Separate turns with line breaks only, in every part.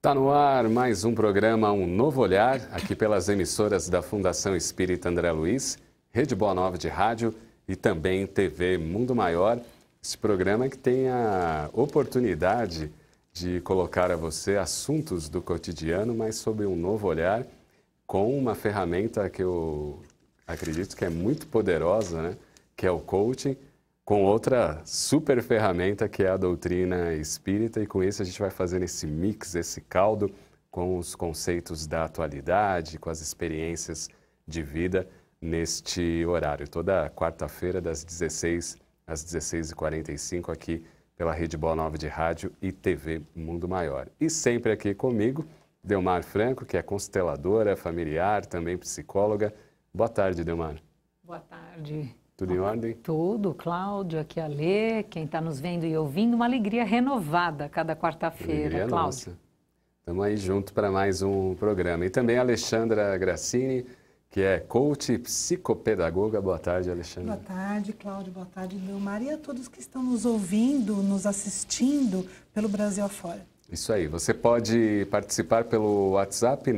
Tá no ar mais um programa Um Novo Olhar, aqui pelas emissoras da Fundação Espírita André Luiz, Rede Boa Nova de Rádio e também TV Mundo Maior. Esse programa que tem a oportunidade de colocar a você assuntos do cotidiano, mas sob um novo olhar, com uma ferramenta que eu acredito que é muito poderosa, né? Que é o coaching, com outra super ferramenta que é a doutrina espírita, e com isso a gente vai fazendo esse mix, esse caldo com os conceitos da atualidade, com as experiências de vida neste horário. Toda quarta-feira das 16 às 16h45 aqui pela Rede Boa Nova de Rádio e TV Mundo Maior. E sempre aqui comigo, Delmar Franco, que é consteladora familiar, também psicóloga. Boa tarde, Delmar.
Boa tarde.
Tudo em ordem?
Tudo, Cláudio, aqui a Lê, quem está nos vendo e ouvindo, uma alegria renovada cada quarta-feira, Cláudio.
Estamos aí junto para mais um programa. E também a Alexandra Grassini, que é coach e psicopedagoga. Boa tarde, Alexandra.
Boa tarde, Cláudio. Boa tarde, Delmar. E a todos que estão nos ouvindo, nos assistindo pelo Brasil afora.
Isso aí. Você pode participar pelo WhatsApp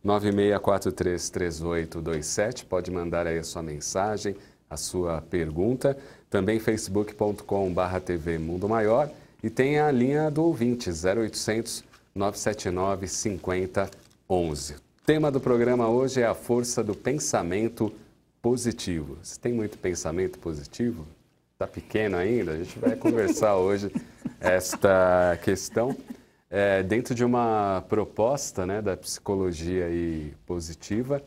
996433827. Pode mandar aí a sua mensagem, a sua pergunta, também facebook.com/TV Mundo Maior, e tem a linha do ouvinte 0800 979 5011. O tema do programa hoje é a força do pensamento positivo. Você tem muito pensamento positivo? Está pequeno ainda? A gente vai conversar hoje esta questão dentro de uma proposta, né, da psicologia aí positiva,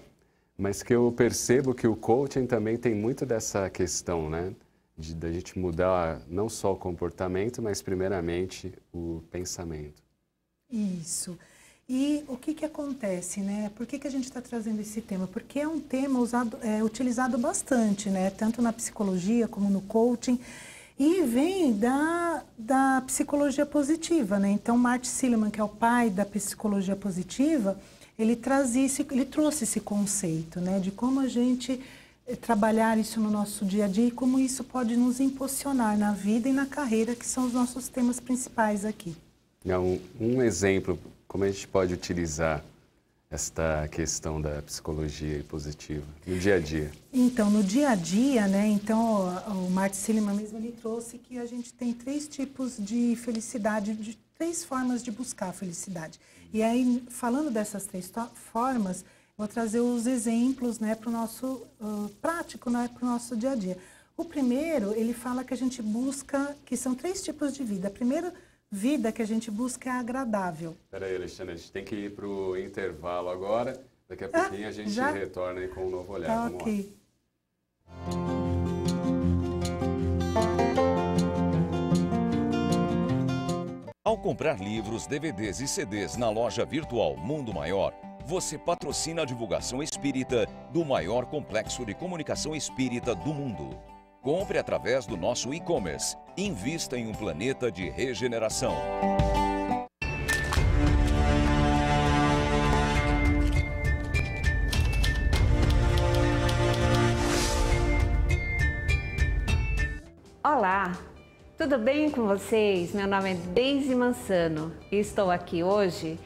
mas que eu percebo que o coaching também tem muito dessa questão, né? Da gente mudar não só o comportamento, mas primeiramente o pensamento.
Isso. E o que acontece, né? Por que a gente está trazendo esse tema? Porque é um tema utilizado bastante, né? Tanto na psicologia como no coaching. E vem da psicologia positiva, né? Então, Martin Seligman, que é o pai da psicologia positiva, ele trouxe esse conceito, né, de como a gente trabalhar isso no nosso dia a dia e como isso pode nos impulsionar na vida e na carreira, que são os nossos temas principais aqui.
Um exemplo, como a gente pode utilizar esta questão da psicologia positiva no dia a dia?
Então, no dia a dia, né, então, o Martin Seligman mesmo, ele trouxe que a gente tem 3 tipos de felicidade, 3 formas de buscar a felicidade. E aí, falando dessas 3 formas, vou trazer os exemplos, né, para o nosso prático, né, para o nosso dia a dia. O primeiro, ele fala que a gente busca, que são 3 tipos de vida. A primeira vida que a gente busca é agradável.
Espera aí, Alexandre, a gente tem que ir para o intervalo agora. Daqui a pouquinho a gente retorna aí com um novo olhar. Vamos lá.
Ao comprar livros, DVDs e CDs na loja virtual Mundo Maior, você patrocina a divulgação espírita do maior complexo de comunicação espírita do mundo. Compre através do nosso e-commerce. Invista em um planeta de regeneração.
Olá! Tudo bem com vocês? Meu nome é Deise Mansano e estou aqui hoje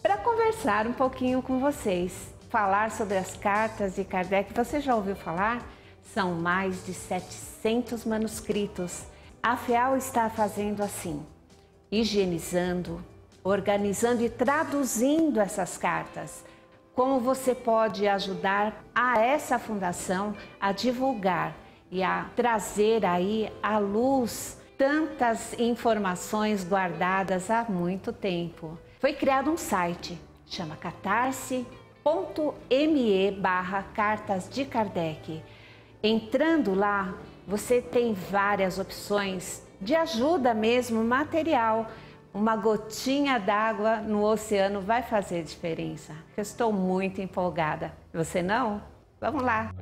para conversar um pouquinho com vocês, falar sobre as cartas de Kardec. Você já ouviu falar? São mais de 700 manuscritos. A FEAL está fazendo assim, higienizando, organizando e traduzindo essas cartas. Como você pode ajudar a essa fundação a divulgar e a trazer aí à luz tantas informações guardadas há muito tempo. Foi criado um site, chama catarse.me/cartas de Kardec. Entrando lá, você tem várias opções de ajuda mesmo, material. Uma gotinha d'água no oceano vai fazer diferença. Eu estou muito empolgada. Você não? Vamos lá!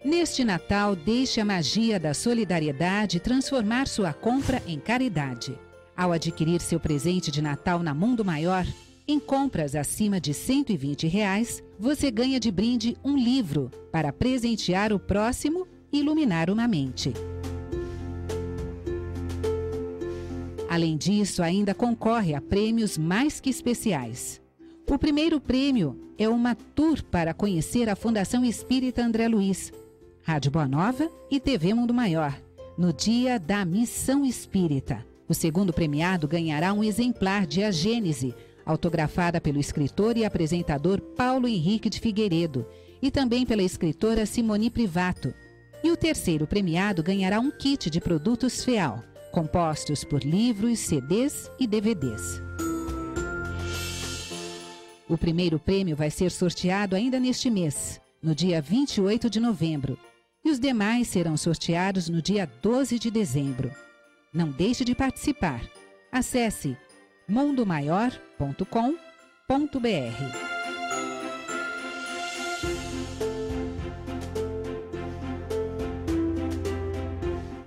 Neste Natal, deixe a magia da solidariedade transformar sua compra em caridade. Ao adquirir seu presente de Natal na Mundo Maior, em compras acima de R$ 120, você ganha de brinde um livro para presentear o próximo e iluminar uma mente. Além disso, ainda concorre a prêmios mais que especiais. O primeiro prêmio é uma tour para conhecer a Fundação Espírita André Luiz, Rádio Boa Nova e TV Mundo Maior, no dia da Missão Espírita. O segundo premiado ganhará um exemplar de A Gênese, autografada pelo escritor e apresentador Paulo Henrique de Figueiredo e também pela escritora Simone Privato. E o terceiro premiado ganhará um kit de produtos FEAL, compostos por livros, CDs e DVDs. O primeiro prêmio vai ser sorteado ainda neste mês, no dia 28 de novembro, e os demais serão sorteados no dia 12 de dezembro. Não deixe de participar. Acesse mundomaior.com.br.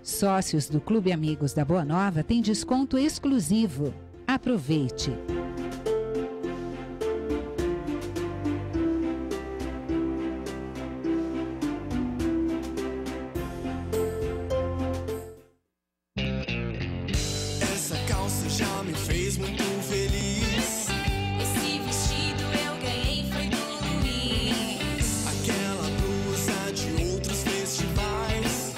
Sócios do Clube Amigos da Boa Nova têm desconto exclusivo. Aproveite!
Essa calça já me fez muito feliz.
Esse vestido eu ganhei foi do Luiz.
Aquela blusa de outros festivais.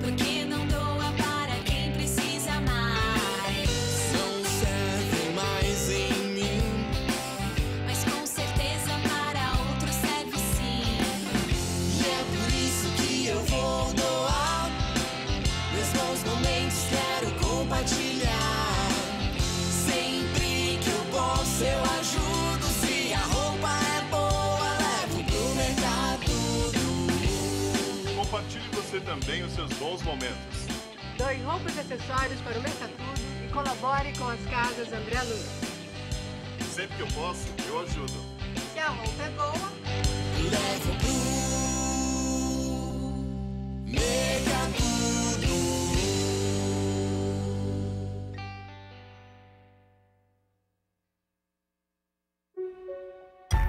Porque não doa para quem precisa mais.
Não serve mais em mim.
Mas com certeza para outros serve sim.
E é por isso que eu vou doar. Meus bons momentos quero compartilhar. Sempre que eu posso eu ajudo. Se a roupa é boa, levo pro mercado.
Compartilhe você também os seus bons momentos.
Doe roupas e acessórios para o Mercatudo e colabore com as casas André Luiz.
Sempre que eu posso, eu ajudo.
Se a roupa é boa,
Levo pro mercado.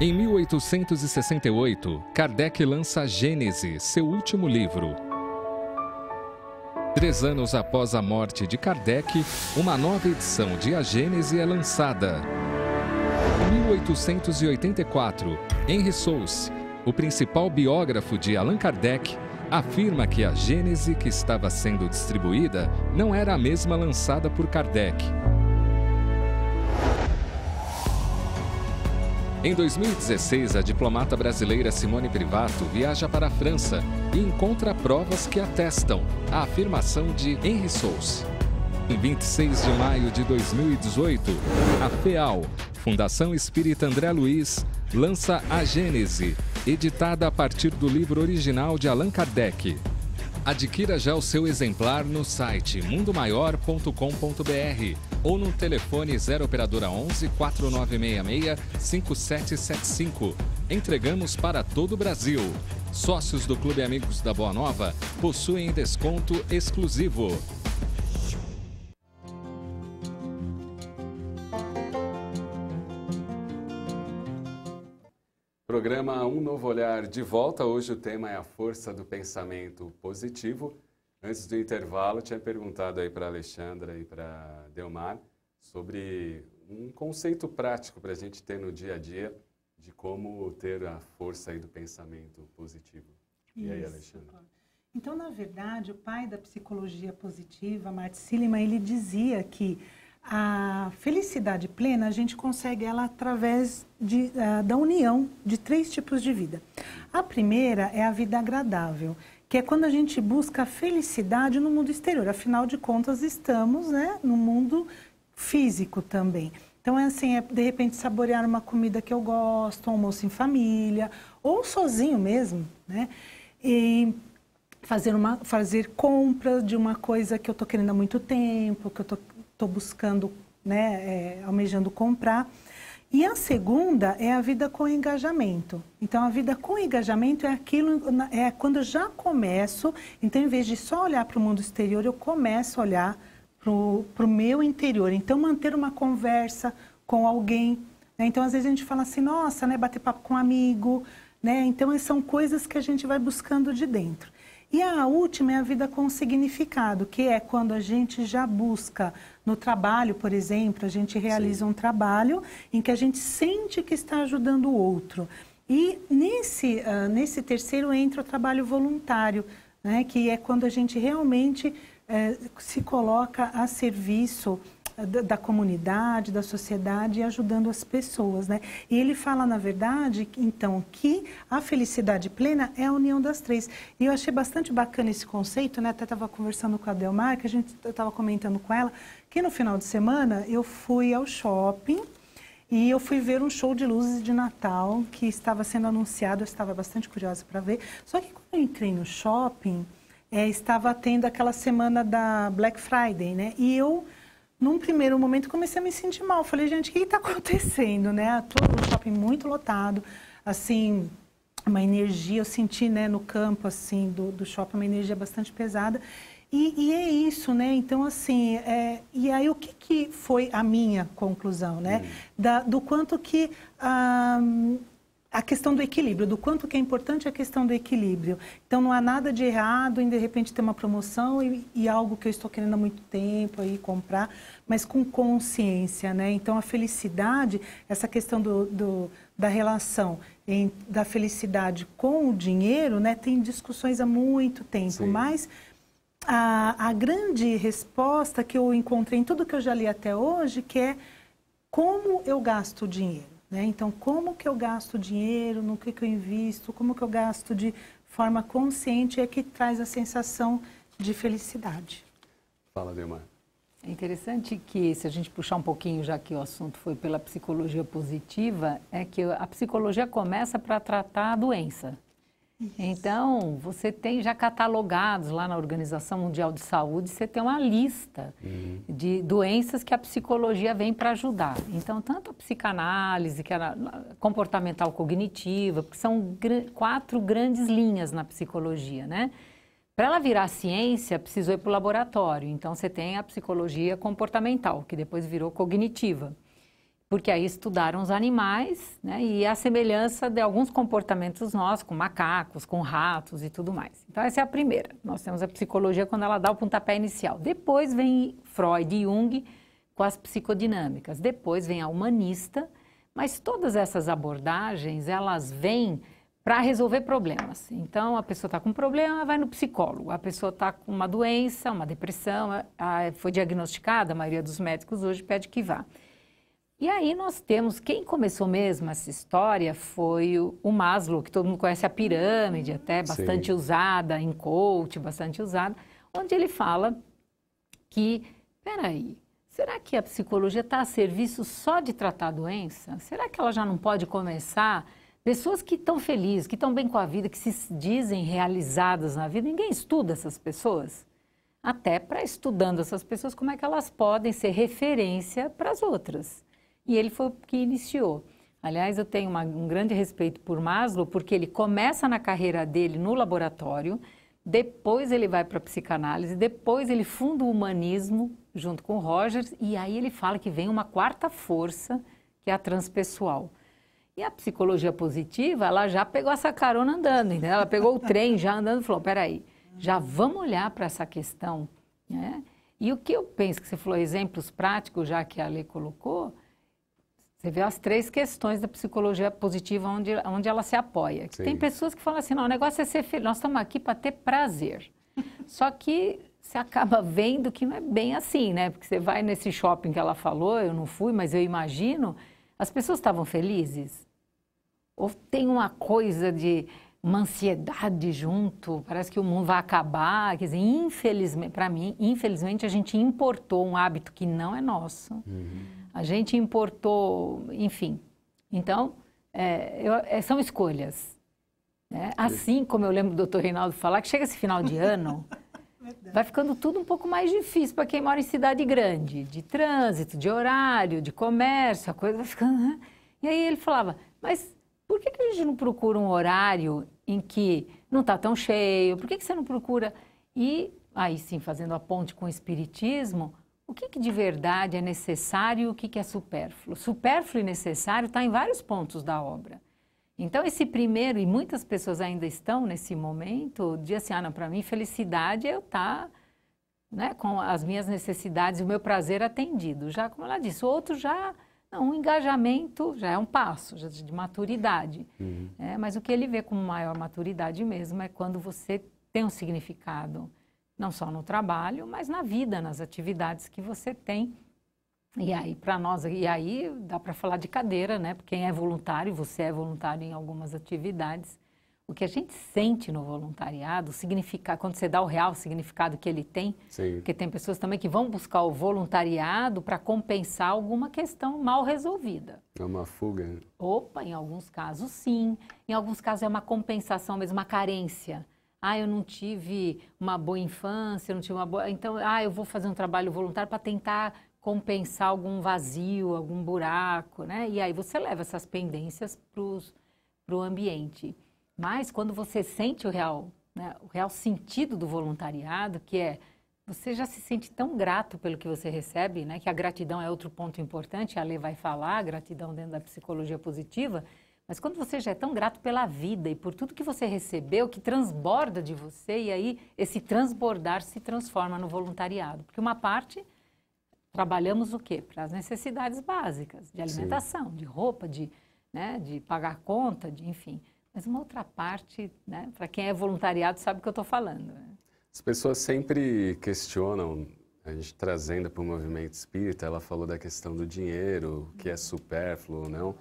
Em 1868, Kardec lança Gênese, seu último livro. 3 anos após a morte de Kardec, uma nova edição de A Gênese é lançada. Em 1884, Henry Souce, o principal biógrafo de Allan Kardec, afirma que a Gênese que estava sendo distribuída não era a mesma lançada por Kardec. Em 2016, a diplomata brasileira Simone Privato viaja para a França e encontra provas que atestam a afirmação de Henry Souce. Em 26 de maio de 2018, a FEAL, Fundação Espírita André Luiz, lança A Gênese, editada a partir do livro original de Allan Kardec. Adquira já o seu exemplar no site mundomaior.com.br ou no telefone 0 operadora 11 4966 5775. Entregamos para todo o Brasil. Sócios do Clube Amigos da Boa Nova possuem desconto exclusivo. Programa Um Novo Olhar de volta. Hoje o tema é a força do pensamento positivo. Antes do intervalo, tinha perguntado aí para a Alexandra e para Delmar sobre um conceito prático para a gente ter no dia a dia de como ter a força aí do pensamento positivo. E aí, Alexandra?
Então, na verdade, o pai da psicologia positiva, Martin Seligman, ele dizia que a felicidade plena a gente consegue ela através da união de 3 tipos de vida. A primeira é a vida agradável, que é quando a gente busca a felicidade no mundo exterior. Afinal de contas, estamos, né, no mundo físico também. Então, é assim, de repente saborear uma comida que eu gosto, um almoço em família, ou sozinho mesmo, né? E fazer compras de uma coisa que eu estou querendo há muito tempo, que eu estou buscando, né, almejando comprar. E a segunda é a vida com engajamento. Então, a vida com engajamento é quando eu já começo, então, em vez de só olhar para o mundo exterior, eu começo a olhar para o meu interior. Então, manter uma conversa com alguém, né? Então, às vezes a gente fala assim, nossa, né, bater papo com um amigo, né? Então, são coisas que a gente vai buscando de dentro. E a última é a vida com significado, que é quando a gente já busca no trabalho, por exemplo, a gente realiza um trabalho em que a gente sente que está ajudando o outro. E nesse terceiro entra o trabalho voluntário, né, que é quando a gente realmente se coloca a serviço da comunidade, da sociedade, ajudando as pessoas, né? E ele fala, na verdade, então, que a felicidade plena é a união das três. E eu achei bastante bacana esse conceito, né? Até estava conversando com a Delmar, que eu estava comentando com ela, que no final de semana eu fui ao shopping e eu fui ver um show de luzes de Natal que estava sendo anunciado, eu estava bastante curiosa para ver. Só que quando eu entrei no shopping, estava tendo aquela semana da Black Friday, né? E eu, num primeiro momento, comecei a me sentir mal. Falei, gente, o que está acontecendo, né? Todo o shopping muito lotado, assim, uma energia, eu senti, né, no campo, assim, do shopping, uma energia bastante pesada. E é isso, né? Então, assim, e aí o que foi a minha conclusão, né? Do quanto que a questão do equilíbrio, do quanto que é importante a questão do equilíbrio. Então, não há nada de errado em, de repente, ter uma promoção e algo que eu estou querendo há muito tempo aí comprar, mas com consciência, né? Então, a felicidade, essa questão da relação da felicidade com o dinheiro, né? Tem discussões há muito tempo, mas a grande resposta que eu encontrei em tudo que eu já li até hoje, que é como eu gasto o dinheiro. Né? Então, como que eu gasto dinheiro, no que eu invisto, como que eu gasto de forma consciente é que traz a sensação de felicidade.
Fala, Delmar.
É interessante que, se a gente puxar um pouquinho, já que o assunto foi pela psicologia positiva, é que a psicologia começa para tratar a doença. Então, você tem já catalogados lá na Organização Mundial de Saúde, você tem uma lista de doenças que a psicologia vem para ajudar. Então, tanto a psicanálise, que é a comportamental cognitiva, porque são 4 grandes linhas na psicologia, né? Para ela virar ciência, precisou ir para o laboratório. Então, você tem a psicologia comportamental, que depois virou cognitiva. Porque aí estudaram os animais, né, e a semelhança de alguns comportamentos nossos, com macacos, com ratos e tudo mais. Então, essa é a primeira. Nós temos a psicologia quando ela dá o pontapé inicial. Depois vem Freud e Jung com as psicodinâmicas. Depois vem a humanista, mas todas essas abordagens, elas vêm para resolver problemas. Então, a pessoa está com um problema, vai no psicólogo. A pessoa está com uma doença, uma depressão, foi diagnosticada, a maioria dos médicos hoje pede que vá. E aí nós temos, quem começou mesmo essa história foi o Maslow, que todo mundo conhece a pirâmide, até bastante usada em coach, bastante usada, onde ele fala que, peraí, será que a psicologia está a serviço só de tratar a doença? Será que ela já não pode começar? Pessoas que estão felizes, que estão bem com a vida, que se dizem realizadas na vida, ninguém estuda essas pessoas? Até para estudando essas pessoas, como é que elas podem ser referência para as outras? E ele foi o que iniciou. Aliás, eu tenho um grande respeito por Maslow, porque ele começa na carreira dele no laboratório, depois ele vai para a psicanálise, depois ele funda o humanismo junto com o Rogers, e aí ele fala que vem uma 4ª força, que é a transpessoal. E a psicologia positiva, ela já pegou essa carona andando, entendeu? Ela pegou o trem já andando e falou, peraí, já vamos olhar para essa questão, né? E o que eu penso, que você falou, exemplos práticos, já que a Lê colocou, você vê as 3 questões da psicologia positiva onde ela se apoia. Tem pessoas que falam assim, não, o negócio é ser feliz, nós estamos aqui para ter prazer. Só que você acaba vendo que não é bem assim, né? Porque você vai nesse shopping que ela falou, eu não fui, mas eu imagino, as pessoas estavam felizes? Ou tem uma coisa de uma ansiedade junto, parece que o mundo vai acabar, quer dizer, infelizmente, para mim, infelizmente, a gente importou um hábito que não é nosso. A gente importou, enfim. Então, são escolhas. Né? Assim como eu lembro do Dr. Reinaldo falar, que chega esse final de ano, vai ficando tudo um pouco mais difícil para quem mora em cidade grande, de trânsito, de horário, de comércio, a coisa vai ficando... Né? E aí ele falava, mas por que a gente não procura um horário em que não está tão cheio? Por que você não procura... E aí sim, fazendo a ponte com o espiritismo... O que de verdade é necessário e o que é supérfluo? Supérfluo e necessário está em vários pontos da obra. Então, esse primeiro, e muitas pessoas ainda estão nesse momento, de assim, não, para mim, felicidade é eu estar, né, com as minhas necessidades e o meu prazer atendido. Já, como ela disse, o outro já, não, um engajamento já é um passo já de maturidade. Mas o que ele vê como maior maturidade mesmo é quando você tem um significado, não só no trabalho, mas na vida, nas atividades que você tem. E aí, para nós, e aí dá para falar de cadeira, né? Porque quem é voluntário, você é voluntário em algumas atividades. O que a gente sente no voluntariado, quando você dá o real significado que ele tem,
Sim.
porque tem pessoas também que vão buscar o voluntariado para compensar alguma questão mal resolvida.
É uma fuga.
Opa, em alguns casos sim, em alguns casos é uma compensação mesmo, uma carência. Eu não tive uma boa infância, eu não tive uma boa... Então, eu vou fazer um trabalho voluntário para tentar compensar algum vazio, algum buraco, né? E aí você leva essas pendências para o ambiente. Mas quando você sente o real, né, o real sentido do voluntariado, que é você já se sente tão grato pelo que você recebe, né? Que a gratidão é outro ponto importante, a Lê vai falar, a gratidão dentro da psicologia positiva, mas quando você já é tão grato pela vida e por tudo que você recebeu, que transborda de você, e aí esse transbordar se transforma no voluntariado. Porque uma parte... Trabalhamos o quê? Para as necessidades básicas, de alimentação, Sim. de roupa, de pagar conta, enfim. Mas uma outra parte, né, para quem é voluntariado sabe o que eu estou falando. Né?
As pessoas sempre questionam, a gente trazendo para o movimento espírita, ela falou da questão do dinheiro, que é supérfluo ou não.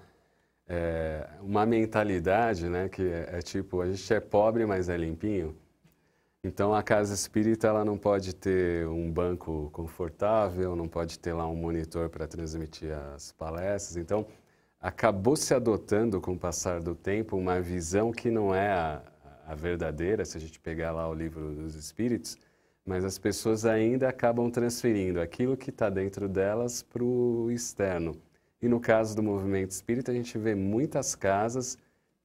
Uma mentalidade, né, que é tipo, a gente é pobre, mas é limpinho. Então, a casa espírita ela não pode ter um banco confortável, não pode ter lá um monitor para transmitir as palestras. Então, acabou se adotando, com o passar do tempo, uma visão que não é a verdadeira, se a gente pegar lá o livro dos Espíritos, mas as pessoas ainda acabam transferindo aquilo que está dentro delas para o externo. E no caso do movimento espírita, a gente vê muitas casas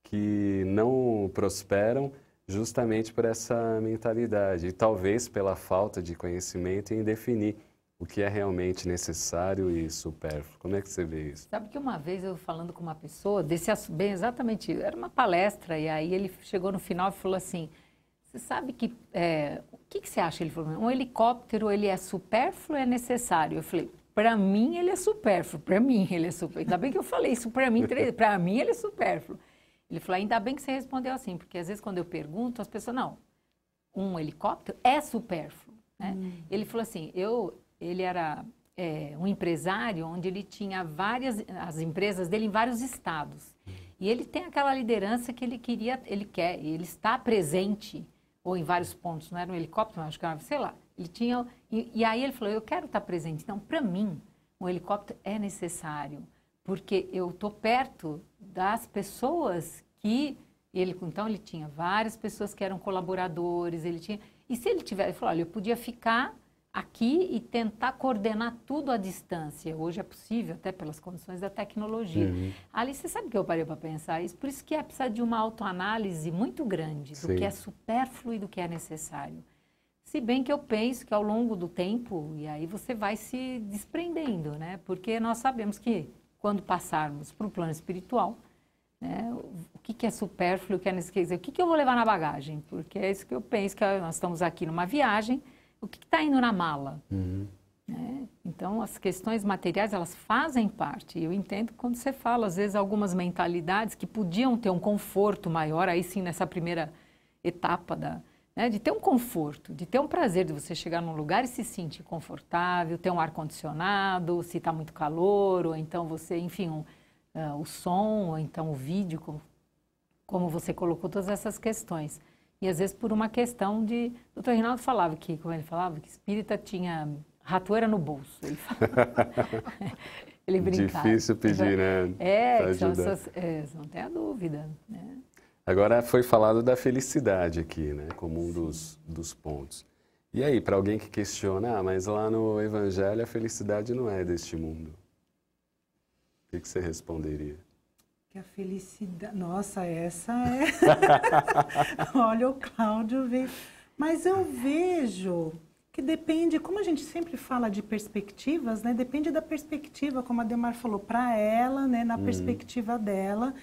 que não prosperam, justamente por essa mentalidade e talvez pela falta de conhecimento em definir o que é realmente necessário e supérfluo. Como é que você vê isso?
Sabe que uma vez eu falando com uma pessoa, bem exatamente, era uma palestra e aí ele chegou no final e falou assim, você sabe que, o que você acha? Ele falou, um helicóptero ele é supérfluo ou é necessário? Eu falei, para mim ele é supérfluo, para mim ele é supérfluo. Ainda bem que eu falei isso para mim ele é supérfluo. Ele falou, ainda bem que você respondeu assim, porque às vezes quando eu pergunto, as pessoas, não, um helicóptero é supérfluo. Né? Ele falou assim, ele era um empresário onde ele tinha as empresas dele em vários estados. E ele tem aquela liderança que ele está presente, ou em vários pontos, não era um helicóptero, acho que era, sei lá. Ele tinha, e aí ele falou, eu quero estar presente. Então, para mim, um helicóptero é necessário, porque eu estou perto das pessoas que... Então, ele tinha várias pessoas que eram colaboradores, e se ele tivesse... Ele falou, olha, eu podia ficar aqui e tentar coordenar tudo à distância. Hoje é possível, até pelas condições da tecnologia. Ali, você sabe que eu parei para pensar isso? Por isso que precisa de uma autoanálise muito grande do que é supérfluo e do que é necessário. Se bem que eu penso que ao longo do tempo, e aí você vai se desprendendo, né? Porque nós sabemos que quando passarmos para o plano espiritual, né, o que é supérfluo, o que é necessário, o que eu vou levar na bagagem? Porque é isso que eu penso, que nós estamos aqui numa viagem, o que está indo na mala? Né? Então, as questões materiais, elas fazem parte. Eu entendo quando você fala, às vezes, algumas mentalidades que podiam ter um conforto maior, aí sim, nessa primeira etapa de ter um conforto, de ter um prazer de você chegar num lugar e se sentir confortável, ter um ar-condicionado, se está muito calor, ou então você, enfim, o som, ou então o vídeo, como você colocou todas essas questões. E às vezes por uma questão de... O Dr. Rinaldo falava que, como ele falava, que espírita tinha ratoeira no bolso. Ele falava. Ele brincava.
Difícil pedir, né?
Não tem a dúvida, né?
Agora foi falado da felicidade aqui, né? Como um dos pontos. E aí, para alguém que questiona, mas lá no Evangelho a felicidade não é deste mundo. O que você responderia?
Que a felicidade... Nossa, essa é... Olha, o Cláudio veio... Mas eu vejo que depende, como a gente sempre fala de perspectivas, né? Depende da perspectiva, como a Demar falou, para ela, né? Na perspectiva dela...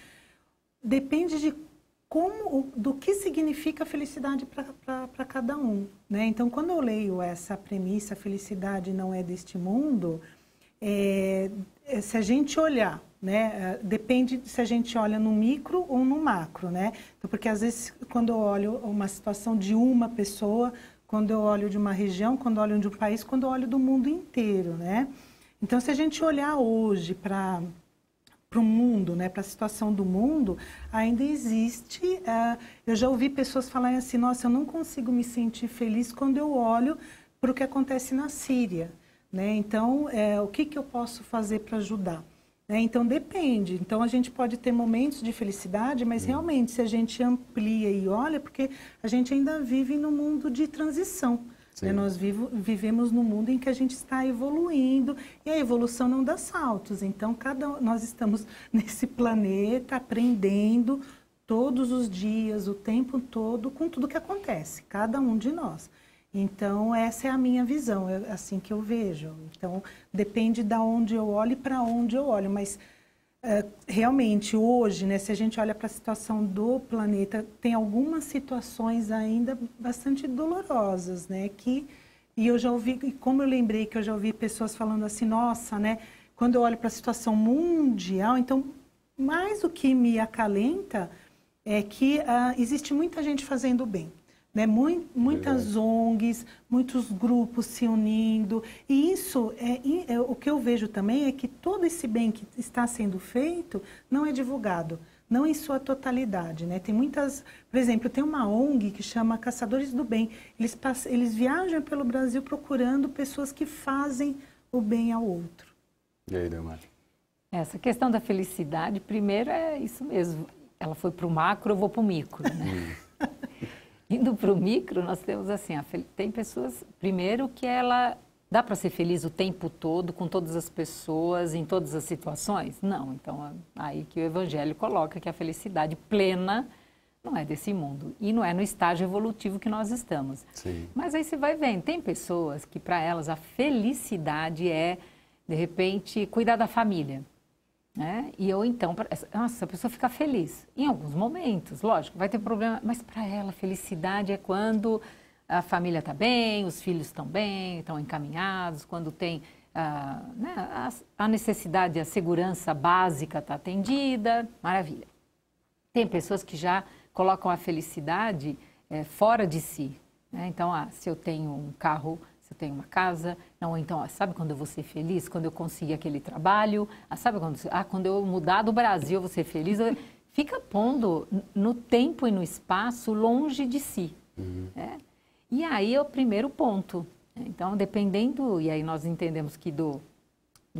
depende de do que significa felicidade para cada um, né? Então, quando eu leio essa premissa, a felicidade não é deste mundo, se a gente olhar, né? Depende se a gente olha no micro ou no macro, né? Então, porque às vezes, quando eu olho uma situação de uma pessoa, quando eu olho de uma região, quando eu olho de um país, quando eu olho do mundo inteiro, né? Então, se a gente olhar hoje para o mundo, né, para a situação do mundo, ainda existe... eu já ouvi pessoas falarem assim, nossa, eu não consigo me sentir feliz quando eu olho para o que acontece na Síria, né? Então, o que eu posso fazer para ajudar? Então, depende. Então, a gente pode ter momentos de felicidade, mas realmente, se a gente amplia e olha, porque a gente ainda vive num mundo de transição. Né? Nós vivemos num mundo em que a gente está evoluindo e a evolução não dá saltos. Então, nós estamos nesse planeta aprendendo todos os dias, o tempo todo, com tudo que acontece, cada um de nós. Então, essa é a minha visão, é assim que eu vejo. Então, depende de onde eu olho e para onde eu olho, mas realmente hoje, né, se a gente olha para a situação do planeta, tem algumas situações ainda bastante dolorosas, né, e eu já ouvi, como eu lembrei que eu já ouvi pessoas falando assim, nossa, né, quando eu olho para a situação mundial, então, mais o que me acalenta é que existe muita gente fazendo bem. Né? Muitas ONGs, muitos grupos se unindo, e isso, o que eu vejo também é que todo esse bem que está sendo feito não é divulgado, não em sua totalidade, né? Tem muitas, por exemplo, tem uma ONG que chama Caçadores do Bem, eles viajam pelo Brasil procurando pessoas que fazem o bem ao outro.
E aí, Delmar?
Essa questão da felicidade, primeiro é isso mesmo, ela foi para o macro, eu vou para o micro, né? Indo para o micro, nós temos assim, tem pessoas, primeiro, que dá para ser feliz o tempo todo, com todas as pessoas, em todas as situações? Não, então aí que o Evangelho coloca que a felicidade plena não é desse mundo e não é no estágio evolutivo que nós estamos.
Sim.
Mas aí você vai vendo, tem pessoas que para elas a felicidade é, de repente, cuidar da família. Né? E eu então, nossa, a pessoa fica feliz em alguns momentos, lógico, vai ter problema, mas para ela felicidade é quando a família está bem, os filhos estão bem, estão encaminhados, quando tem né, a necessidade, a segurança básica está atendida, maravilha. Tem pessoas que já colocam a felicidade fora de si, né? Então, se eu tenho um carro, eu tenho uma casa, não, então, sabe quando eu vou ser feliz? Quando eu conseguir aquele trabalho, sabe quando eu mudar do Brasil eu vou ser feliz? Fica pondo no tempo e no espaço longe de si. Né? E aí é o primeiro ponto. Então, dependendo, e aí nós entendemos que do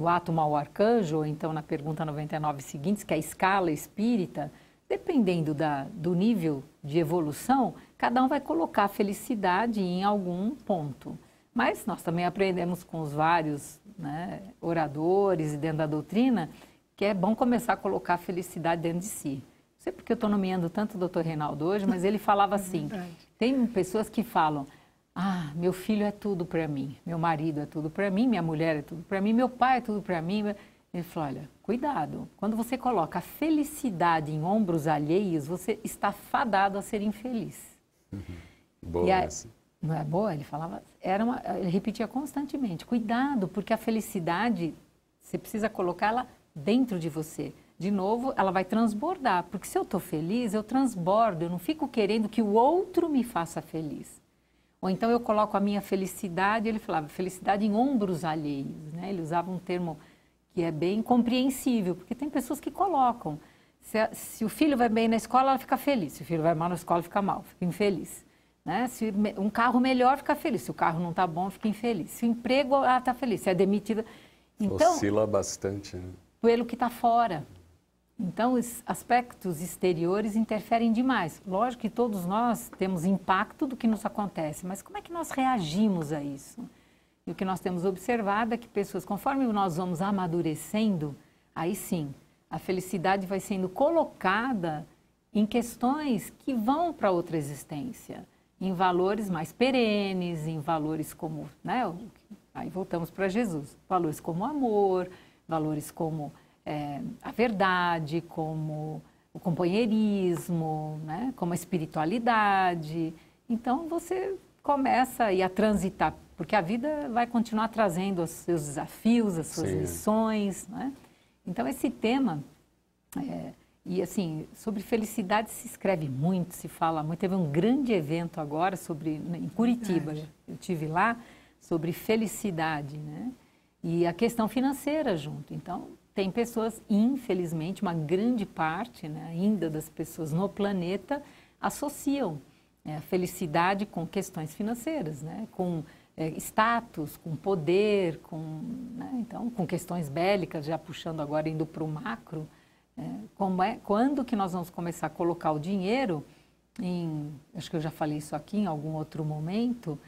átomo ao arcanjo, ou então na pergunta 99 seguintes, que é a escala espírita, dependendo do nível de evolução, cada um vai colocar a felicidade em algum ponto. Mas nós também aprendemos com os vários, né, oradores e dentro da doutrina que é bom começar a colocar a felicidade dentro de si. Não sei porque eu estou nomeando tanto o Dr. Reinaldo hoje, mas ele falava assim, tem pessoas que falam, meu filho é tudo para mim, meu marido é tudo para mim, minha mulher é tudo para mim, meu pai é tudo para mim. Ele falou, olha, cuidado, quando você coloca a felicidade em ombros alheios, você está fadado a ser infeliz.
Boa essa.
Não é boa? Ele falava, ele repetia constantemente, cuidado, porque a felicidade, você precisa colocá-la dentro de você. De novo, ela vai transbordar, porque se eu estou feliz, eu transbordo, eu não fico querendo que o outro me faça feliz. Ou então eu coloco a minha felicidade, ele falava, felicidade em ombros alheios, né? Ele usava um termo que é bem compreensível, porque tem pessoas que colocam, se o filho vai bem na escola, ela fica feliz, se o filho vai mal na escola, fica mal, fica infeliz. Né? Se um carro melhor, fica feliz. Se o carro não está bom, fica infeliz. Se o emprego, está feliz. Se é demitida... Então,
oscila bastante. Né?
Pelo que está fora. Então, os aspectos exteriores interferem demais. Lógico que todos nós temos impacto do que nos acontece, mas como é que nós reagimos a isso? E o que nós temos observado é que pessoas, conforme nós vamos amadurecendo, aí sim, a felicidade vai sendo colocada em questões que vão para outra existência. Em valores mais perenes, em valores como, né, aí voltamos para Jesus, valores como amor, valores como a verdade, como o companheirismo, né? Como a espiritualidade. Então, você começa a transitar, porque a vida vai continuar trazendo os seus desafios, as suas lições, né? Então, esse tema, e assim, sobre felicidade se escreve muito, se fala muito. Teve um grande evento agora em Curitiba, eu estive lá, sobre felicidade, né? E a questão financeira junto. Então, tem pessoas, infelizmente, uma grande parte, né, ainda das pessoas no planeta associam a felicidade com questões financeiras, né? Com status, com poder, né? Então, com questões bélicas, já puxando agora, indo para o macro. Quando que nós vamos começar a colocar o dinheiro acho que eu já falei isso aqui em algum outro momento,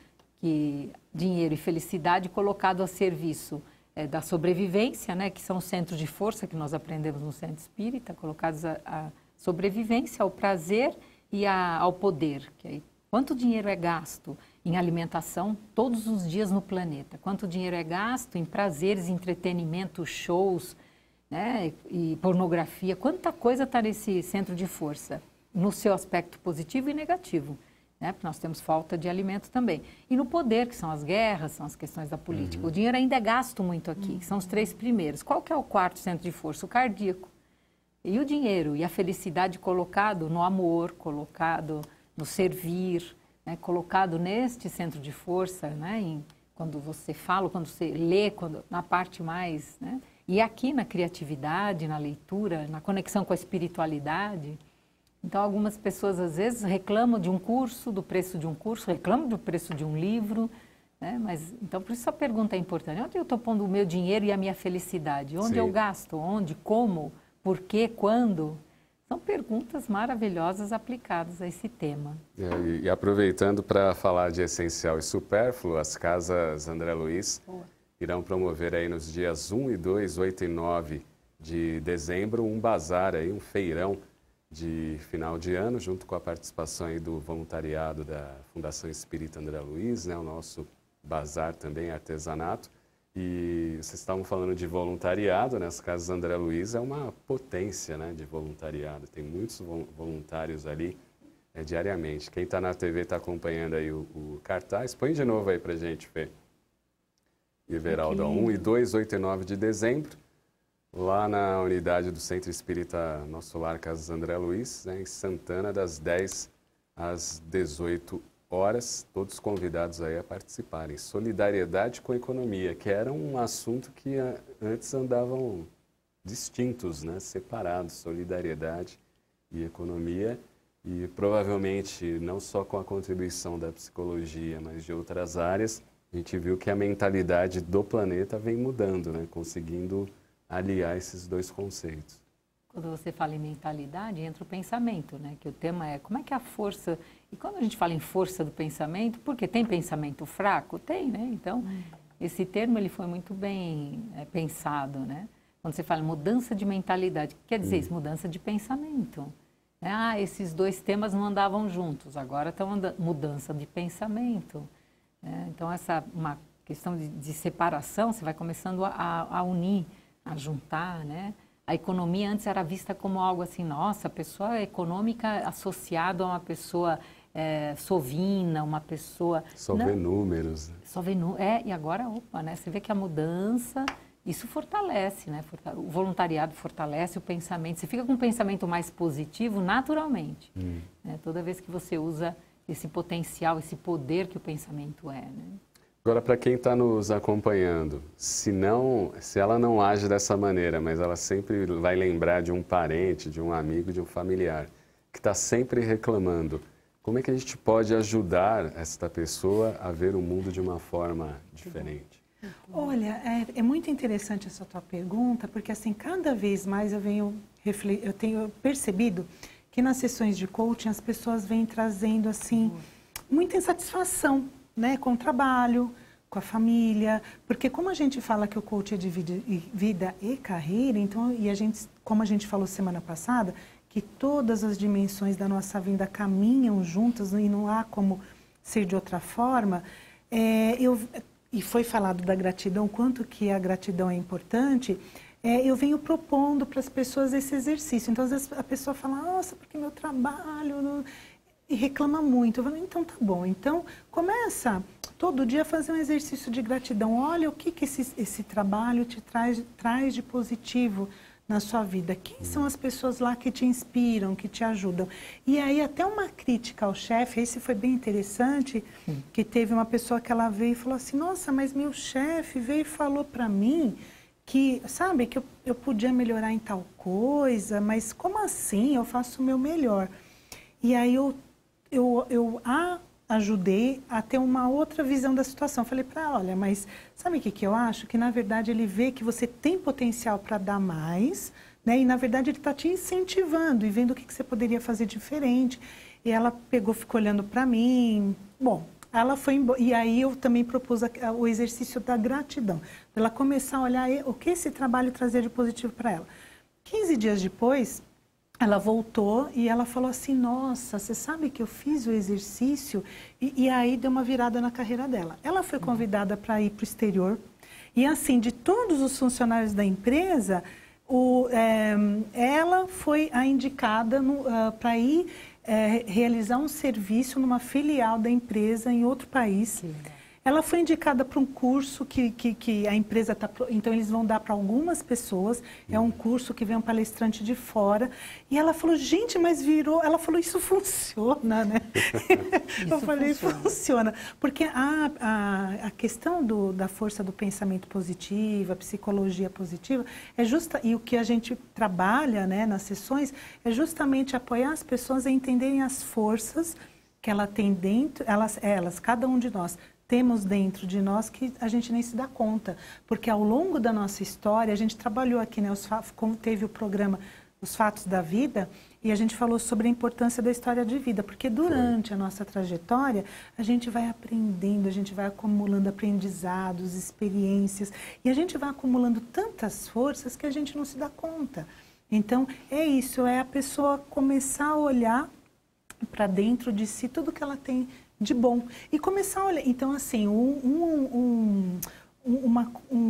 que dinheiro e felicidade colocado a serviço da sobrevivência, né, que são os centros de força que nós aprendemos no Centro Espírita, colocados à sobrevivência, ao prazer e ao poder. Que aí, quanto dinheiro é gasto em alimentação todos os dias no planeta? Quanto dinheiro é gasto em prazeres, entretenimento, shows, né, e pornografia? Quanta coisa está nesse centro de força, no seu aspecto positivo e negativo, né? Porque nós temos falta de alimento também. E no poder, que são as guerras, são as questões da política. O dinheiro ainda é gasto muito aqui, que são os 3 primeiros. Qual que é o 4º centro de força? O cardíaco. E o dinheiro e a felicidade colocado no amor, colocado no servir, né? Colocado neste centro de força, né? Quando você fala, quando você lê, na parte mais, né? E aqui na criatividade, na leitura, na conexão com a espiritualidade. Então, algumas pessoas, às vezes, reclamam de um curso, do preço de um curso, reclamam do preço de um livro, né? Mas, então, por isso a pergunta é importante. Onde eu estou pondo o meu dinheiro e a minha felicidade? Onde eu gasto? Onde? Como? Por quê? Quando? São perguntas maravilhosas aplicadas a esse tema.
E aproveitando para falar de essencial e supérfluo, as casas André Luiz irão promover aí nos dias 1 e 2, 8 e 9 de dezembro, um bazar, aí, um feirão de final de ano, junto com a participação aí do voluntariado da Fundação Espírita André Luiz, né, o nosso bazar também, artesanato. E vocês estavam falando de voluntariado, né? As casas André Luiz é uma potência, né, de voluntariado. Tem muitos voluntários ali diariamente. Quem está na TV está acompanhando aí o cartaz. Põe de novo aí para a gente, Fê. E Everaldo, 1 e 2, 8 e 9 de dezembro, lá na unidade do Centro Espírita Nosso Lar Casas André Luiz, né, em Santana, das 10 às 18 horas, todos convidados aí a participarem. Solidariedade com a economia, que era um assunto que antes andavam distintos, né, separados, solidariedade e economia, e provavelmente não só com a contribuição da psicologia, mas de outras áreas, a gente viu que a mentalidade do planeta vem mudando, né, conseguindo aliar esses dois conceitos.
Quando você fala em mentalidade, entra o pensamento, né? Que o tema é como é que a força... E quando a gente fala em força do pensamento, porque tem pensamento fraco? Tem, né? Então, esse termo ele foi muito bem pensado, né? Quando você fala em mudança de mentalidade, o que quer dizer isso? Mudança de pensamento. Esses dois temas não andavam juntos, agora estão mudança de pensamento. Né? Então, uma questão de separação, você vai começando a unir, a juntar, né? A economia antes era vista como algo assim, nossa, a pessoa econômica associada a uma pessoa sovina, uma pessoa...
Só vê números.
Só vê números. E agora, né? Você vê que a mudança, isso fortalece, né? O voluntariado fortalece o pensamento. Você fica com um pensamento mais positivo naturalmente. Né? Toda vez que você usa esse potencial, esse poder que o pensamento é, né?
Agora, para quem está nos acompanhando, se ela não age dessa maneira, mas ela sempre vai lembrar de um parente, de um amigo, de um familiar, que está sempre reclamando, como é que a gente pode ajudar esta pessoa a ver o mundo de uma forma diferente?
Olha, é muito interessante essa tua pergunta, porque assim, cada vez mais eu tenho percebido que nas sessões de coaching as pessoas vêm trazendo assim muita insatisfação, né, com o trabalho, com a família, porque como a gente fala que o coach é de vida e carreira, então, como a gente falou semana passada, que todas as dimensões da nossa vida caminham juntas e não há como ser de outra forma, e foi falado da gratidão, quanto que a gratidão é importante, eu venho propondo para as pessoas esse exercício. Então, às vezes a pessoa fala, nossa, porque meu trabalho... Não... E reclama muito. Eu falo, então tá bom. Então, começa todo dia a fazer um exercício de gratidão. Olha o que esse trabalho te traz de positivo na sua vida. Quem são as pessoas lá que te inspiram, que te ajudam? E aí, até uma crítica ao chefe, esse foi bem interessante, que teve uma pessoa que ela veio e falou assim, nossa, mas meu chefe veio e falou para mim que, sabe, que eu podia melhorar em tal coisa, mas como assim? Eu faço o meu melhor. E aí eu a ajudei a ter uma outra visão da situação. Falei para ela, olha, mas sabe o que eu acho? Que, na verdade, ele vê que você tem potencial para dar mais, né? E, na verdade, ele está te incentivando e vendo o que você poderia fazer diferente. E ela pegou, ficou olhando para mim. Bom, ela foi embora. E aí eu também propus o exercício da gratidão. Ela começar a olhar o que esse trabalho trazia de positivo para ela. 15 dias depois... Ela voltou e ela falou assim, nossa, você sabe que eu fiz o exercício? E aí deu uma virada na carreira dela. Ela foi convidada para ir para o exterior. E assim, de todos os funcionários da empresa, ela foi a indicada para ir realizar um serviço numa filial da empresa em outro país. Ela foi indicada para um curso que a empresa está... Então, eles vão dar para algumas pessoas. É um curso que vem um palestrante de fora. E ela falou, gente, mas virou... Ela falou, isso funciona, né? Eu falei, funciona. Porque a questão da força do pensamento positivo, a psicologia positiva, é justa... E o que a gente trabalha, né, nas sessões é justamente apoiar as pessoas a entenderem as forças que ela tem dentro... Elas, cada um de nós... temos dentro de nós que a gente nem se dá conta. Porque ao longo da nossa história, a gente trabalhou aqui, né, como teve o programa Os Fatos da Vida, e a gente falou sobre a importância da história de vida, porque durante a nossa trajetória, a gente vai aprendendo, a gente vai acumulando aprendizados, experiências, e a gente vai acumulando tantas forças que a gente não se dá conta. Então, é isso, é a pessoa começar a olhar para dentro de si tudo que ela tem de bom. E começar a olhar. Então, assim, um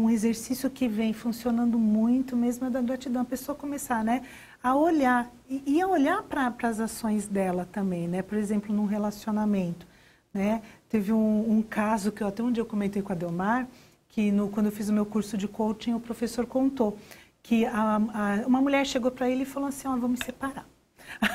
exercício que vem funcionando muito mesmo é da gratidão. A pessoa começar, né, a olhar. E a olhar para as ações dela também, né? Por exemplo, num relacionamento, né? Teve um caso que até um dia eu comentei com a Delmar, que quando eu fiz o meu curso de coaching, o professor contou que uma mulher chegou para ele e falou assim, ó, vamos me separar.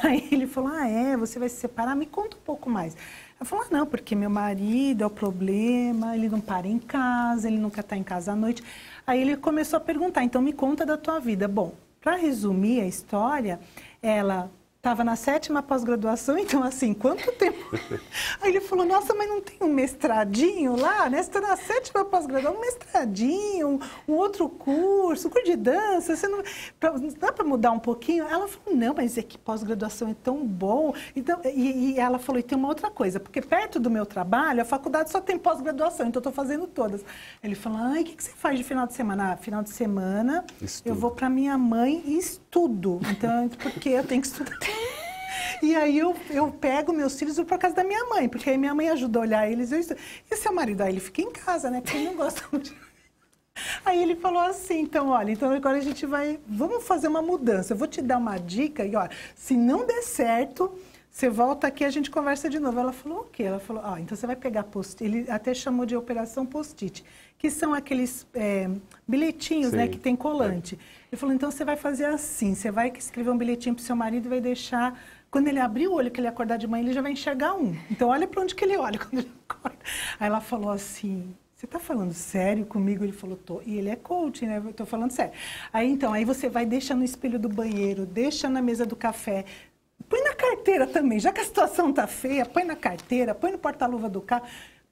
Aí ele falou, você vai se separar? Me conta um pouco mais. Ela falou, não, porque meu marido é o problema, ele não para em casa, ele nunca está em casa à noite. Aí ele começou a perguntar, então me conta da tua vida. Bom, para resumir a história, ela estava na 7ª pós-graduação, então assim, quanto tempo? Aí ele falou, nossa, mas não tem um mestradinho lá, né? Você está na 7ª pós-graduação, um mestradinho, um outro curso de dança, você não dá para mudar um pouquinho? Ela falou, não, mas é que pós-graduação é tão bom. Então, e ela falou, e tem uma outra coisa, porque perto do meu trabalho, a faculdade só tem pós-graduação, então eu estou fazendo todas. Ele falou, o que você faz de final de semana? Final de semana eu vou para minha mãe e estudo, então, porque eu tenho que estudar. E aí eu pego meus filhos e vou para casa da minha mãe, porque aí minha mãe ajuda a olhar eles. E seu marido? Aí ele fica em casa, né? Porque ele não gosta muito. Aí ele falou assim, então, olha, então agora a gente vamos fazer uma mudança. Eu vou te dar uma dica e, olha, se não der certo, você volta aqui e a gente conversa de novo. Ela falou, o quê? Ela falou, então você vai pegar post-it. Ele até chamou de operação post-it, que são aqueles bilhetinhos, né, que tem colante. Ele falou, então você vai fazer assim, você vai escrever um bilhetinho para o seu marido e vai deixar... Quando ele abrir o olho, que ele acordar de manhã, ele já vai enxergar um. Então, olha para onde que ele olha quando ele acorda. Aí ela falou assim, você está falando sério comigo? Ele falou, tô. E ele é coach, né? Eu estou falando sério. Aí você vai, deixa no espelho do banheiro, deixa na mesa do café, põe na carteira também. Já que a situação está feia, põe na carteira, põe no porta-luva do carro.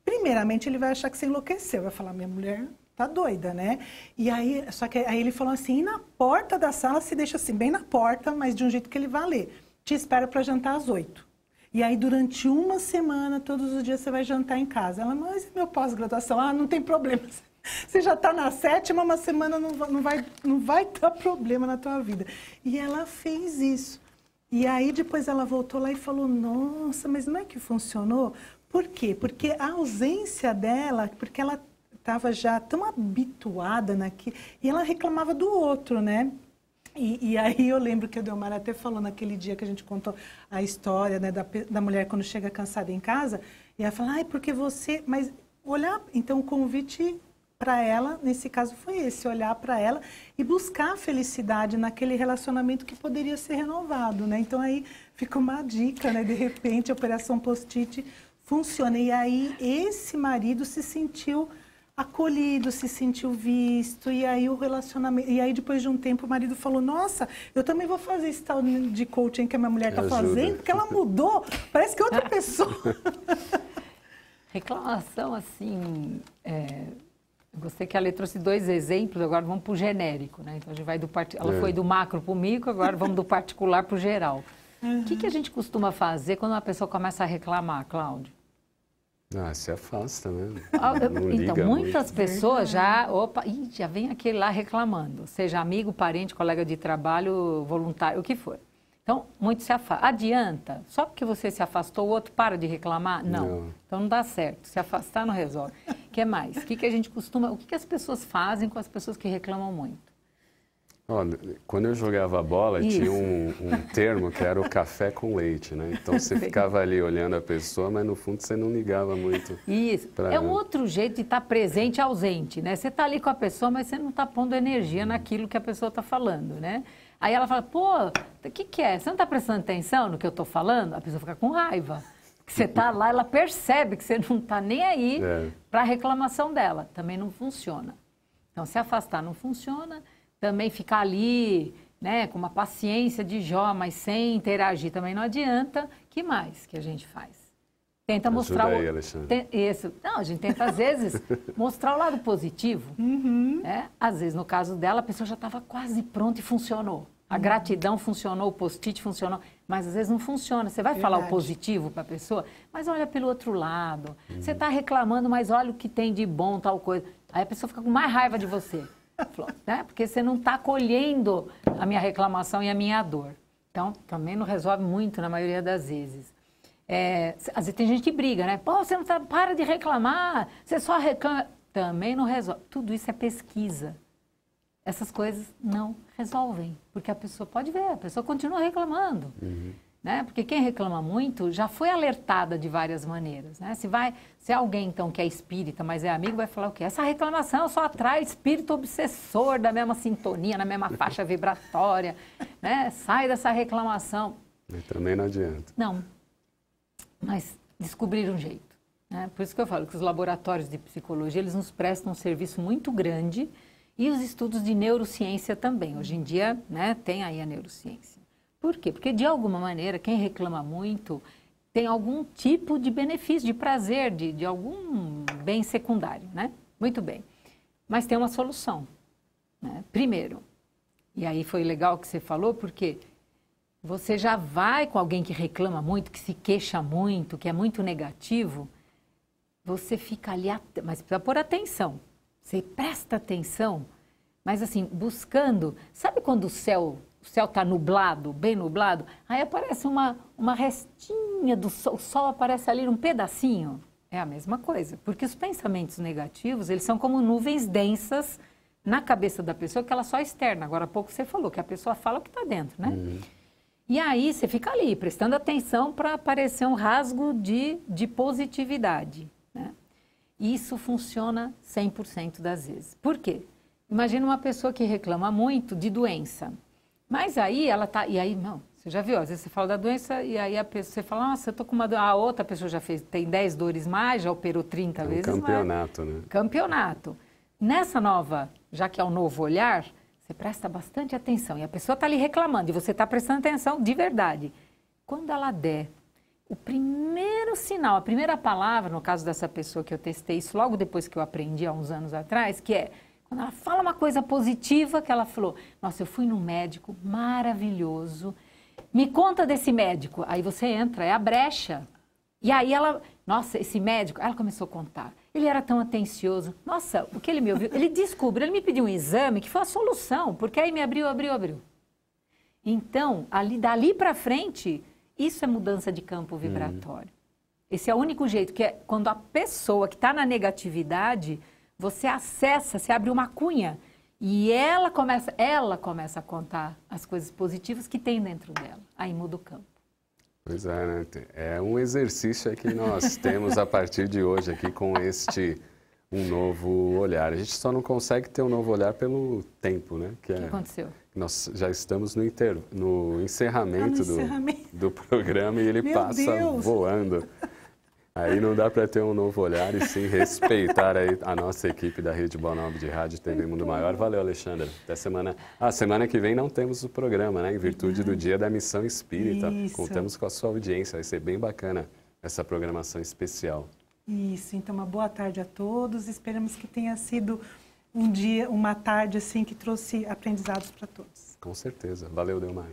Primeiramente, ele vai achar que você enlouqueceu. Vai falar, minha mulher tá doida, né? E aí, só que aí ele falou assim, e na porta da sala, se deixa assim, bem na porta, mas de um jeito que ele vai ler. Te espero para jantar às 8. E aí, durante uma semana, todos os dias, você vai jantar em casa. Ela, mas é meu pós-graduação. Não tem problema. Você já está na 7ª, uma semana não vai dar problema na tua vida. E ela fez isso. E aí, depois ela voltou lá e falou, nossa, mas não é que funcionou? Por quê? Porque a ausência dela, porque ela estava já tão habituada naquilo, e ela reclamava do outro, né? E aí eu lembro que a Delmara até falou naquele dia que a gente contou a história, né, da mulher quando chega cansada em casa, e ela fala, ai, porque você... Mas olhar, então o convite para ela, nesse caso foi esse, olhar para ela e buscar a felicidade naquele relacionamento que poderia ser renovado, né? Então aí fica uma dica, né? De repente a Operação Post-it funciona. E aí esse marido se sentiu acolhido, se sentiu visto, e aí o relacionamento... E aí depois de um tempo o marido falou, nossa, eu também vou fazer esse tal de coaching que a minha mulher está fazendo, porque ela mudou, parece que é outra pessoa.
Reclamação, assim... Eu gostei que a Lê trouxe 2 exemplos, agora vamos para o genérico, né? Então a gente vai ela foi do macro para o micro, agora vamos do particular para o geral. O que a gente costuma fazer quando uma pessoa começa a reclamar, Cláudio?
Se afasta, né?
Então, muitas pessoas já vem aquele lá reclamando, seja amigo, parente, colega de trabalho, voluntário, o que for. Então, muito se afasta. Adianta? Só porque você se afastou, o outro para de reclamar? Não. Então, não dá certo. Se afastar não resolve. O que mais? O que a gente costuma... O que as pessoas fazem com as pessoas que reclamam muito?
Olha, quando eu jogava bola, tinha um termo que era o café com leite, né? Então, você ficava ali olhando a pessoa, mas no fundo você não ligava muito.
Isso. É um outro jeito de estar presente e ausente, né? Você está ali com a pessoa, mas você não está pondo energia naquilo que a pessoa está falando, né? Aí ela fala, pô, o que é? Você não está prestando atenção no que eu estou falando? A pessoa fica com raiva. Porque você está lá, ela percebe que você não está nem aí para a reclamação dela. Também não funciona. Então, se afastar não funciona. Também ficar ali, né, com uma paciência de Jó, mas sem interagir também não adianta. Que mais que a gente faz? Tenta mostrar
aí, Alexandre.
Isso. Não, a gente tenta, às vezes, mostrar o lado positivo. Né? Às vezes, no caso dela, a pessoa já estava quase pronta e funcionou. A gratidão funcionou, o post-it funcionou, mas às vezes não funciona. Você vai falar o positivo para a pessoa, mas olha pelo outro lado. Você está reclamando, mas olha o que tem de bom, tal coisa. Aí a pessoa fica com mais raiva de você. Né? Porque você não está acolhendo a minha reclamação e a minha dor. Então, também não resolve muito na maioria das vezes. Às vezes tem gente que briga, né? Pô, você não tá, para de reclamar, você só reclama. Também não resolve. Tudo isso é pesquisa. Essas coisas não resolvem, porque a pessoa pode ver, a pessoa continua reclamando. Né? Porque quem reclama muito já foi alertada de várias maneiras. Né? Se alguém, então, que é espírita, mas é amigo, vai falar o quê? Essa reclamação só atrai espírito obsessor da mesma sintonia, na mesma faixa vibratória. Né? Sai dessa reclamação.
E também não adianta.
Não, mas descobrir um jeito. Né? Por isso que eu falo que os laboratórios de psicologia, eles nos prestam um serviço muito grande e os estudos de neurociência também. Hoje em dia, né, tem aí a neurociência. Por quê? Porque, de alguma maneira, quem reclama muito tem algum tipo de benefício, de prazer, de algum bem secundário, né? Muito bem. Mas tem uma solução. Né? Primeiro, e aí foi legal que você falou, porque você já vai com alguém que reclama muito, que se queixa muito, que é muito negativo, você fica ali, mas precisa pôr atenção. Você presta atenção, mas assim, buscando... Sabe quando o céu está nublado, bem nublado? Aí aparece uma restinha do sol, o sol aparece ali num pedacinho. É a mesma coisa, porque os pensamentos negativos, eles são como nuvens densas na cabeça da pessoa, que ela só externa. Agora há pouco você falou que a pessoa fala o que está dentro, né? E aí você fica ali, prestando atenção para aparecer um rasgo de positividade, né? Isso funciona 100% das vezes. Por quê? Imagina uma pessoa que reclama muito de doença. Mas aí ela tá... E aí, não, você já viu, às vezes você fala da doença e aí a pessoa, você fala, nossa, eu tô com uma doença. A outra pessoa já tem 10 dores mais, já operou 30 vezes mais.
Campeonato, né?
Campeonato. Nessa nova, já que é um novo olhar, você presta bastante atenção. E a pessoa está ali reclamando e você está prestando atenção de verdade. Quando ela der o primeiro sinal, a primeira palavra, no caso dessa pessoa que eu testei isso logo depois que eu aprendi há uns anos atrás, que é... Quando ela fala uma coisa positiva, que ela falou, nossa, eu fui num médico maravilhoso, me conta desse médico. Aí você entra, é a brecha. E aí ela, nossa, esse médico, ela começou a contar. Ele era tão atencioso. Nossa, o que ele me ouviu? Ele descobriu, ele me pediu um exame que foi a solução, porque aí me abriu. Então, dali para frente, isso é mudança de campo vibratório. Esse é o único jeito, que é quando a pessoa que está na negatividade... você acessa, você abre uma cunha e ela começa a contar as coisas positivas que tem dentro dela. Aí muda o campo.
Pois é, né? É um exercício que nós temos a partir de hoje aqui com um novo olhar. A gente só não consegue ter um novo olhar pelo tempo, né?
O que aconteceu?
Nós já estamos no encerramento do programa e ele passa voando. Aí não dá para ter um novo olhar e sim respeitar aí a nossa equipe da Rede Boa Nova de Rádio TV Mundo Maior. Valeu, Alexandra. Até semana que vem não temos o programa, né? Em virtude do Dia da Missão Espírita.
Isso.
Contamos com a sua audiência. Vai ser bem bacana essa programação especial.
Isso. Então, uma boa tarde a todos. Esperamos que tenha sido um dia, uma tarde assim que trouxe aprendizados para todos.
Com certeza. Valeu, Delmar.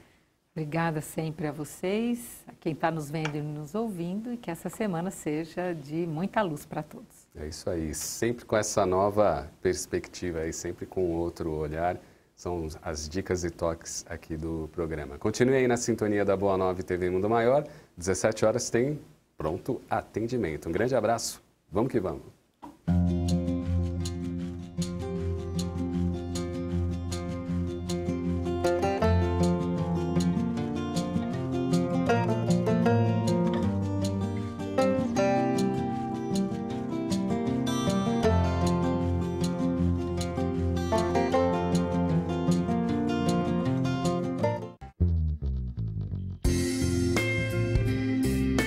Obrigada sempre a vocês, a quem está nos vendo e nos ouvindo, e que essa semana seja de muita luz para todos.
É isso aí, sempre com essa nova perspectiva, aí, sempre com outro olhar, são as dicas e toques aqui do programa. Continue aí na sintonia da Boa Nova TV Mundo Maior, 17 horas tem pronto atendimento. Um grande abraço, vamos que vamos!